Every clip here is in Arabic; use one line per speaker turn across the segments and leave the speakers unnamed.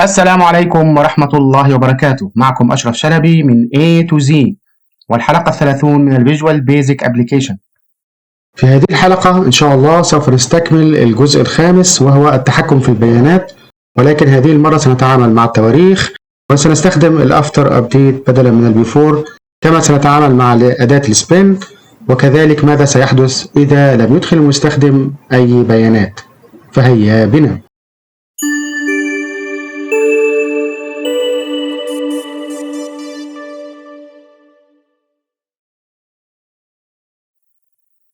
السلام عليكم ورحمة الله وبركاته. معكم أشرف شلبي من A to Z، والحلقة 30 من الفيجوال بيزك أبليكيشن. في هذه الحلقة إن شاء الله سوف نستكمل الجزء الخامس وهو التحكم في البيانات، ولكن هذه المرة سنتعامل مع التواريخ وسنستخدم الأفتر أبديت بدلا من البيفور، كما سنتعامل مع أداة السبين، وكذلك ماذا سيحدث إذا لم يدخل المستخدم أي بيانات. فهيا بنا.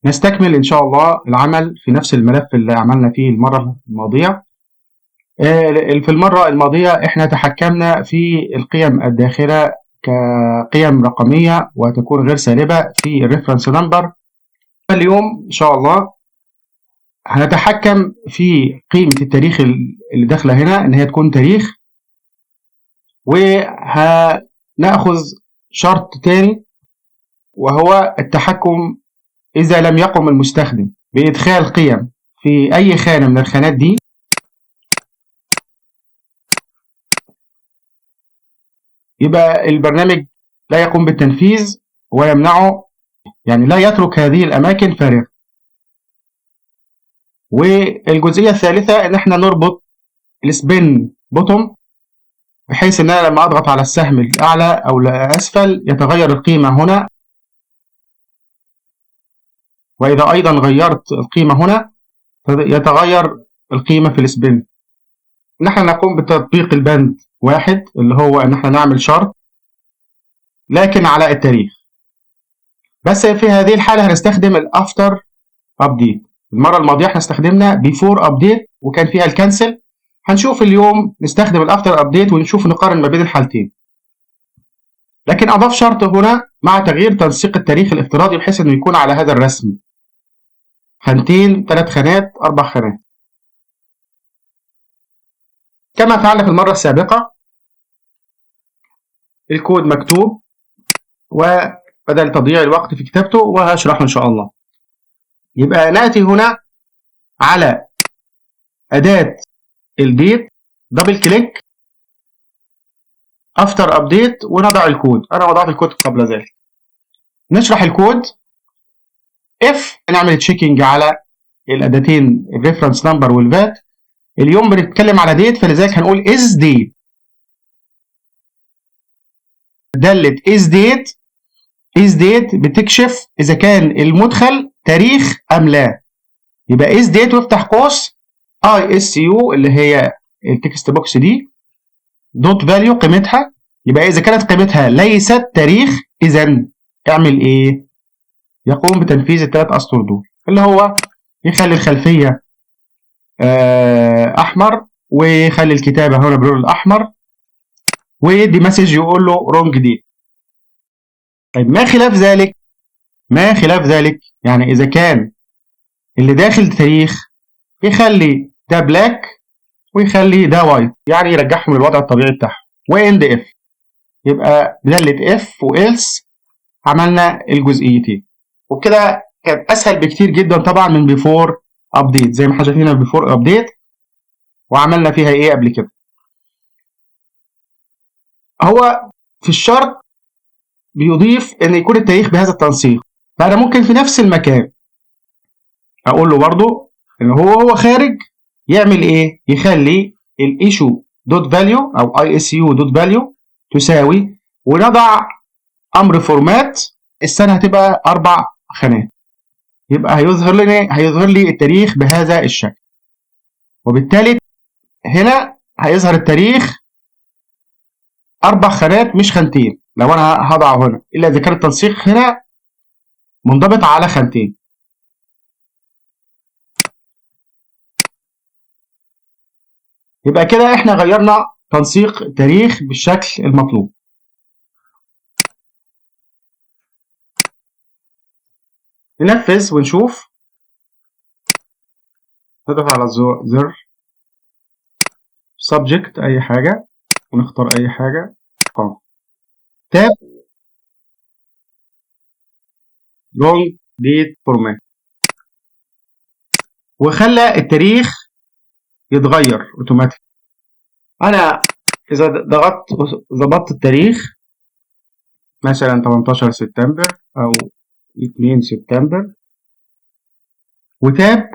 نستكمل إن شاء الله العمل في نفس الملف اللي عملنا فيه المرة الماضية. في المرة الماضية إحنا تحكمنا في القيم الداخلة كقيم رقمية وتكون غير سالبة في الريفرنس نمبر. اليوم إن شاء الله هنتحكم في قيمة التاريخ اللي داخلة هنا إن هي تكون تاريخ، وهنأخذ شرط تاني وهو التحكم إذا لم يقم المستخدم بإدخال قيم في أي خانة من الخانات دي، يبقى البرنامج لا يقوم بالتنفيذ ويمنعه، يعني لا يترك هذه الأماكن فارغة. والجزئية الثالثة إن احنا نربط السبين بوتوم بحيث إن أنا لما أضغط على السهم الأعلى أو الأسفل يتغير القيمة هنا، وإذا أيضا غيرت القيمة هنا يتغير القيمة في السبين. نحن نقوم بتطبيق البند واحد اللي هو إن احنا نعمل شرط لكن على التاريخ، بس في هذه الحالة هنستخدم الأفتر أبديت. المرة الماضية احنا استخدمنا بيفور أبديت وكان فيها الكنسل. هنشوف اليوم نستخدم الأفتر أبديت ونشوف نقارن ما بين الحالتين، لكن أضاف شرط هنا مع تغيير تنسيق التاريخ الافتراضي بحيث إنه يكون على هذا الرسم خانتين، 3 خانات، 4 خانات، كما فعلنا في المرة السابقة. الكود مكتوب وبدل تضييع الوقت في كتابته وهشرحه إن شاء الله. يبقى نأتي هنا على أداة الديت، دبل كليك، افتر ابديت، ونضع الكود. انا وضعت الكود قبل ذلك. نشرح الكود. اف نعمل تشيكينج على الاداتين الريفرنس نمبر والفات. اليوم بنتكلم على ديت فلذلك هنقول از ديت. دالة از ديت، از ديت بتكشف اذا كان المدخل تاريخ ام لا. يبقى از ديت وافتح قوس اي اس يو اللي هي التكست بوكس دي دوت فاليو قيمتها. يبقى إذا كانت قيمتها ليست تاريخ إذا اعمل إيه؟ يقوم بتنفيذ الثلاث أسطر دول، اللي هو يخلي الخلفية أحمر، ويخلي الكتابة هنا باللون الأحمر، ويدي مسج يقول له رونج ديت. طيب ما خلاف ذلك يعني إذا كان اللي داخل تاريخ يخلي ده بلاك ويخلي ده وايت، يعني يرجعهم للوضع الطبيعي بتاعهم. واند اف، يبقى بدالة اف والس عملنا الجزئيتين، وبكده كانت اسهل بكتير جدا طبعا من بيفور ابديت. زي ما احنا شايفين بيفور ابديت وعملنا فيها ايه قبل كده. هو في الشرط بيضيف ان يكون التاريخ بهذا التنسيق، فانا ممكن في نفس المكان اقول له برضو ان هو خارج يعمل ايه، يخلي الايشو دوت فاليو او اي اس يو دوت فاليو تساوي، ونضع امر فورمات. السنه هتبقى 4 خانات، يبقى هيظهر لي التاريخ بهذا الشكل، وبالتالي هنا هيظهر التاريخ 4 خانات مش خانتين لو انا هضعه هنا، الا اذا كان التنسيق هنا منضبط على خانتين. يبقى كده احنا غيرنا تنسيق التاريخ بالشكل المطلوب. ننفذ ونشوف. نضغط على زر subject اي حاجة ونختار اي حاجة، تاب long ديت فورمات، وخلى التاريخ يتغير اوتوماتيك. انا اذا ظبطت التاريخ مثلا 18 سبتمبر او 2 سبتمبر وتاب،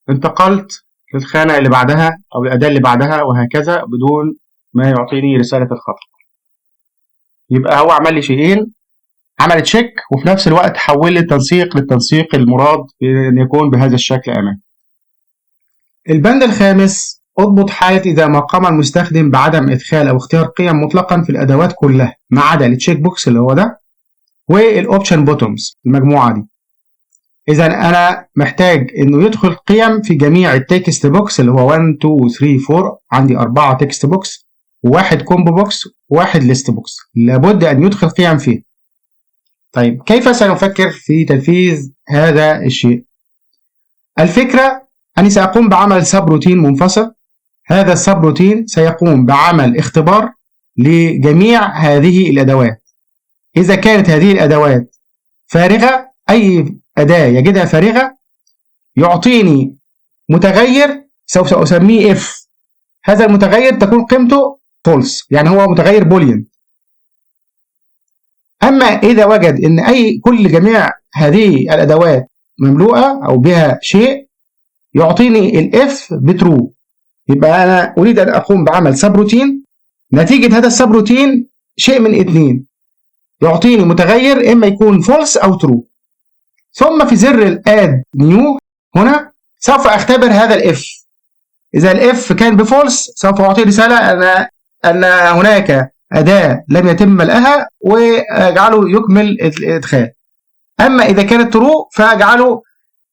انتقلت للخانة اللي بعدها او الأداة اللي بعدها وهكذا بدون ما يعطيني رسالة الخطأ. يبقى هو عمل لي شيئين، عمل تشيك وفي نفس الوقت حول لي التنسيق للتنسيق المراد بأن يكون بهذا الشكل أمامي. البند الخامس، اضبط حالة إذا ما قام المستخدم بعدم إدخال أو اختيار قيم مطلقا في الأدوات كلها ما عدا التشيك بوكس اللي هو ده والأوبشن بوتومز المجموعة دي. إذا أنا محتاج إنه يدخل قيم في جميع التكست بوكس اللي هو 1 2 3 4، عندي 4 تكست بوكس وواحد كومبو بوكس وواحد ليست بوكس، لابد أن يدخل قيم فيه. طيب كيف سنفكر في تنفيذ هذا الشيء؟ الفكرة أني سأقوم بعمل سب روتين منفصل. هذا السب روتين سيقوم بعمل اختبار لجميع هذه الأدوات. إذا كانت هذه الأدوات فارغة، أي أداة يجدها فارغة يعطيني متغير سوف أسميه if. هذا المتغير تكون قيمته false، يعني هو متغير بوليان. أما إذا وجد إن جميع هذه الأدوات مملوءة أو بها شيء يعطيني الإف بترو. يبقى أنا أريد أن أقوم بعمل سب روتين، نتيجة هذا السب روتين شيء من اثنين، يعطيني متغير إما يكون false أو true. ثم في زر الاد نيو هنا سوف أختبر هذا الإف. إذا الإف كان بفولس سوف أعطي رسالة أن هناك أداة لم يتم ملئها وأجعله يكمل الإدخال. أما إذا كانت ترو فأجعله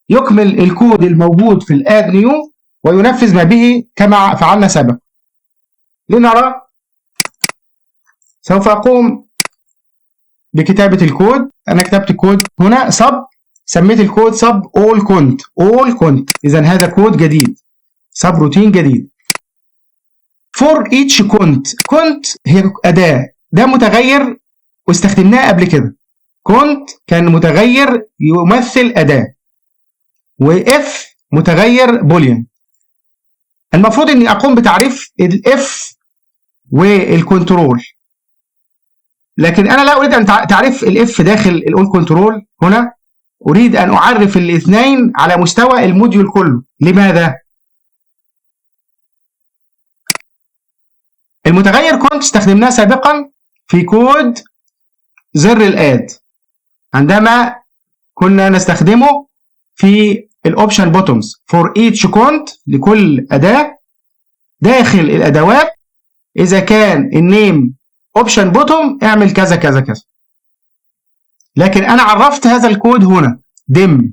يكمل الكود الموجود في الاد نيو وينفذ ما به كما فعلنا سابقا. لنرى، سوف أقوم بكتابة الكود. أنا كتبت الكود هنا سب، سميت الكود سب all كونت. إذا هذا كود جديد، سب روتين جديد. for each كونت هي أداة، ده متغير واستخدمناه قبل كده. كونت كان متغير يمثل أداة، وإف متغير بوليان. المفروض إني أقوم بتعريف الإف والكنترول، لكن أنا لا أريد أن تعرف الإف داخل الأول كنترول. هنا أريد أن أعرف الاثنين على مستوى الموديول كله. لماذا؟ المتغير كونت استخدمناه سابقا في كود زر الاد عندما كنا نستخدمه في الاوبشن بوتومز فور ايتش كونت، لكل اداه داخل الادوات اذا كان النيم اوبشن بوتوم اعمل كذا كذا كذا. لكن انا عرفت هذا الكود هنا دم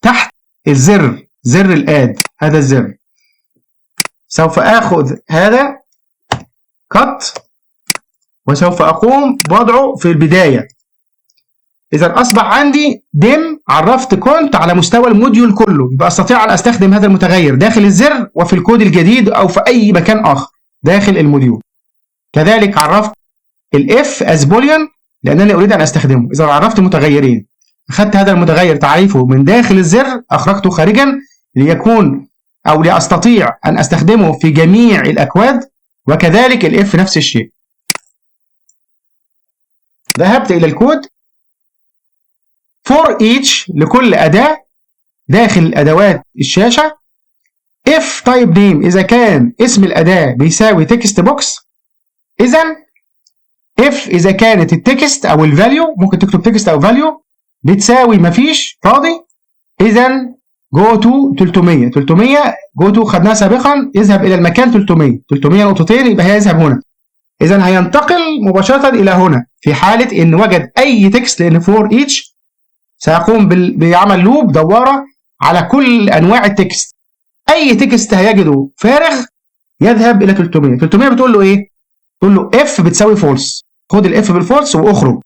تحت الزر، زر الاد، هذا الزر. سوف اخذ هذا كت وسوف اقوم بوضعه في البدايه. اذا اصبح عندي دم عرفت كونت على مستوى الموديول كله، يبقى استطيع ان استخدم هذا المتغير داخل الزر وفي الكود الجديد او في اي مكان اخر داخل الموديول. كذلك عرفت الاف از بوليان لانني اريد ان استخدمه. اذا عرفت متغيرين، اخذت هذا المتغير تعريفه من داخل الزر اخرجته خارجا ليكون او لاستطيع ان استخدمه في جميع الاكواد، وكذلك الاف نفس الشيء. ذهبت الى الكود for each لكل أداة داخل أدوات الشاشة. if type name إذا كان اسم الأداة بيساوي text box، إذا if إذا كانت التكست أو الفاليو، ممكن تكتب تكست أو فاليو، بتساوي مفيش فاضي، إذا go to 300 go to خدناها سابقا، يذهب إلى المكان 300 نقطتين، يبقى هيذهب هنا. إذا هينتقل مباشرة إلى هنا في حالة إن وجد أي تكست، لأن for each سيقوم بعمل لوب دوارة على كل أنواع التكست. أي تكست هيجده فارغ يذهب إلى 300. 300 بتقول له إيه؟ تقول له F بتساوي فولس، خد الإف بالفولس وأخرج.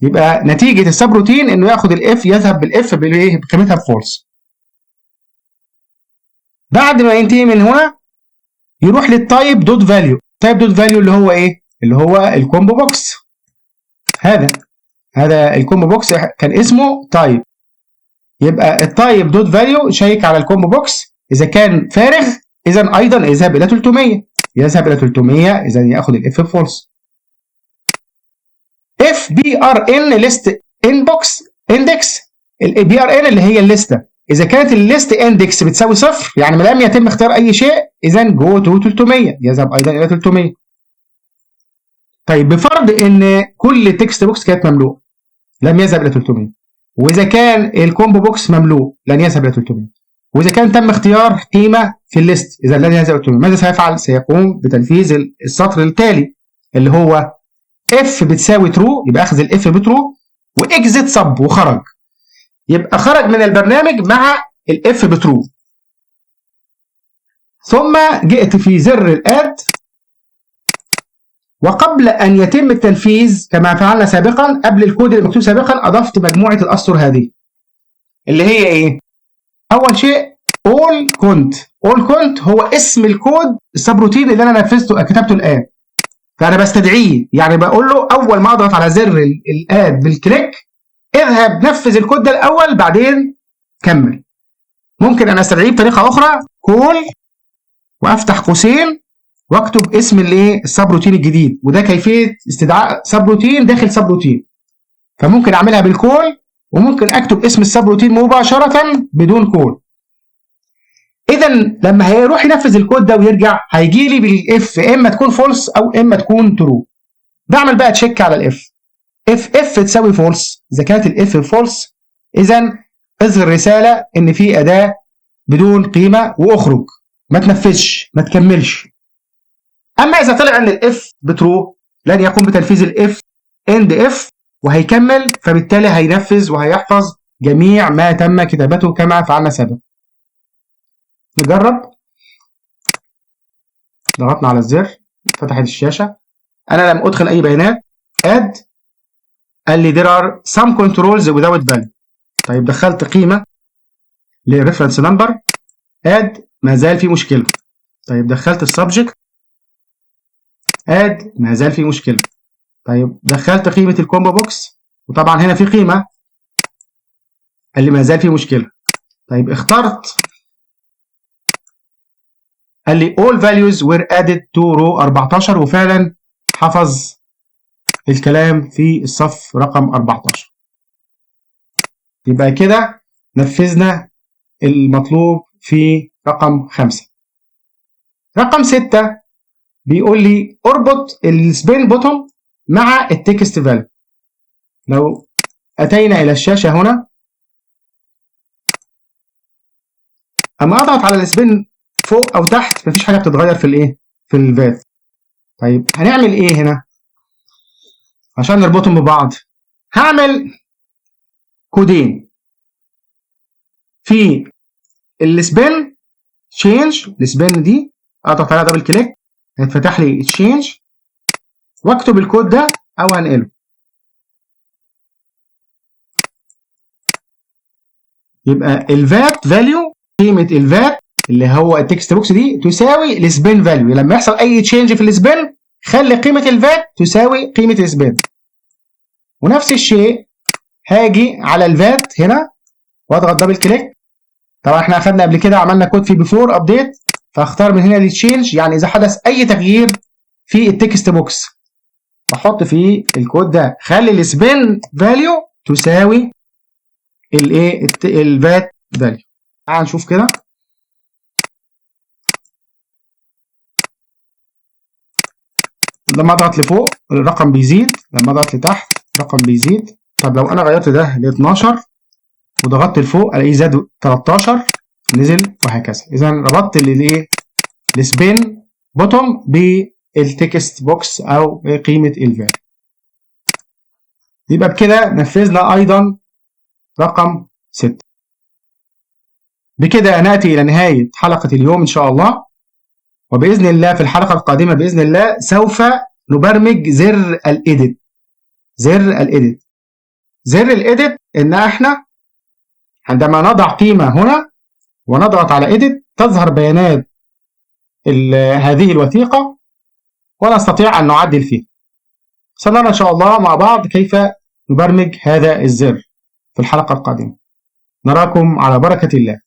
يبقى نتيجة السب روتين إنه ياخد الإف، يذهب بالإف بقيمتها بفولس. بعد ما ينتهي من هنا يروح للتايب دوت فاليو. تايب دوت فاليو اللي هو إيه؟ اللي هو الكومبو بوكس. هذا الكومبو بوكس كان اسمه تايب. يبقى التايب دوت فاليو شيك على الكومبو بوكس، اذا كان فارغ اذا ايضا يذهب الى 300، يذهب الى 300 اذا ياخد الاف فولس. اف بي ار ان ليست انبوكس اندكس، البي ار ان اللي هي الليسته، اذا كانت الليست اندكس بتساوي صفر يعني ما لم يتم اختيار اي شيء، اذا جو تو 300 يذهب ايضا الى 300. طيب بفرض ان كل التكست بوكس كانت مملوء لم يذهب الى 300، واذا كان الكومبو بوكس مملوء لن يذهب الى 300، واذا كان تم اختيار قيمه في الليست اذا لن يذهب الى 300. ماذا سيفعل؟ سيقوم بتنفيذ السطر التالي اللي هو اف بتساوي ترو، يبقى اخذ الاف بترو واكزيت سب وخرج، يبقى خرج من البرنامج مع الاف بترو. ثم جئت في زر الاد، وقبل ان يتم التنفيذ كما فعلنا سابقا قبل الكود المكتوب سابقا اضفت مجموعه الاسطر هذه اللي هي ايه؟ اول شيء all كونت هو اسم الكود السبروتين اللي انا نفذته كتبته الان، فانا بستدعيه، يعني بقول له اول ما اضغط على زر الاد بالكليك اذهب نفذ الكود ده الاول بعدين كمل. ممكن انا استدعيه بطريقه اخرى كول وافتح قوسين واكتب اسم الايه السبروتين الجديد، وده كيفيه استدعاء سبروتين داخل سبروتين، فممكن اعملها بالكول وممكن اكتب اسم السبروتين مباشره بدون كول. اذا لما هيروح ينفذ الكود ده ويرجع هيجي لي بالاف اما تكون فولس او اما تكون ترو. بعمل بقى تشيك على الاف، اف تساوي فولس، اذا كانت الاف فولس اذا اظهر رساله ان في اداه بدون قيمه واخرج، ما تنفذش ما تكملش. اما اذا طلع ان الاف بترو لن يقوم بتنفيذ الاف اند اف وهيكمل، فبالتالي هينفذ وهيحفظ جميع ما تم كتابته كما فعلنا سابقا. نجرب. ضغطنا على الزر فتحت الشاشه، انا لم ادخل اي بيانات. اد قال لي there are some controls without value. طيب دخلت قيمه للريفرنس نمبر، اد ما زال في مشكله. طيب دخلت السبجكت، اد ما زال في مشكله. طيب دخلت قيمه الكومبو بوكس وطبعا هنا في قيمه، قال لي ما زال في مشكله. طيب اخترت، قال لي all values were added to row 14 وفعلا حفظ الكلام في الصف رقم 14. يبقى كده نفذنا المطلوب في رقم 5. رقم 6 بيقول لي اربط السبين بوتون مع التكست فاليو. لو اتينا الى الشاشه هنا، اما اضغط على السبين فوق او تحت مفيش حاجه بتتغير في الايه في الفات. طيب هنعمل ايه هنا عشان نربطهم ببعض؟ هعمل كودين في السبين تشينج، السبين دي اضغط عليها دبل كليك هيتفتح لي تشينج واكتب الكود ده او هنقله. يبقى الفات فاليو، قيمه الفات اللي هو التكست بوكس دي تساوي السبين فاليو. لما يحصل اي تشينج في السبين خلي قيمه الفات تساوي قيمه السبين. ونفس الشيء هاجي على الفات هنا واضغط دبل كليك. طبعا احنا اخدنا قبل كده عملنا كود في بيفور ابديت، فاختار من هنا التشينج، يعني اذا حدث اي تغيير في التكست بوكس بحط فيه الكود ده خلي السبين فاليو تساوي الايه الفات فاليو. تعال نشوف كده. لما اضغط لفوق الرقم بيزيد، لما اضغط لتحت الرقم بيزيد. طب لو انا غيرت ده ل 12 وضغطت لفوق الاقيه زاد 13 نزل وهكذا. اذا ربطت الايه السبين بوتوم بالتكست بوكس او قيمه الفاليو. يبقى بكده نفذنا ايضا رقم 6. بكده ناتي الى نهايه حلقه اليوم ان شاء الله، وباذن الله في الحلقه القادمه باذن الله سوف نبرمج زر الايديت. زر الايديت ان احنا عندما نضع قيمه هنا ونضغط على ايديت تظهر بيانات هذه الوثيقه ونستطيع ان نعدل فيها. سنرى ان شاء الله مع بعض كيف نبرمج هذا الزر في الحلقه القادمه. نراكم على بركة الله.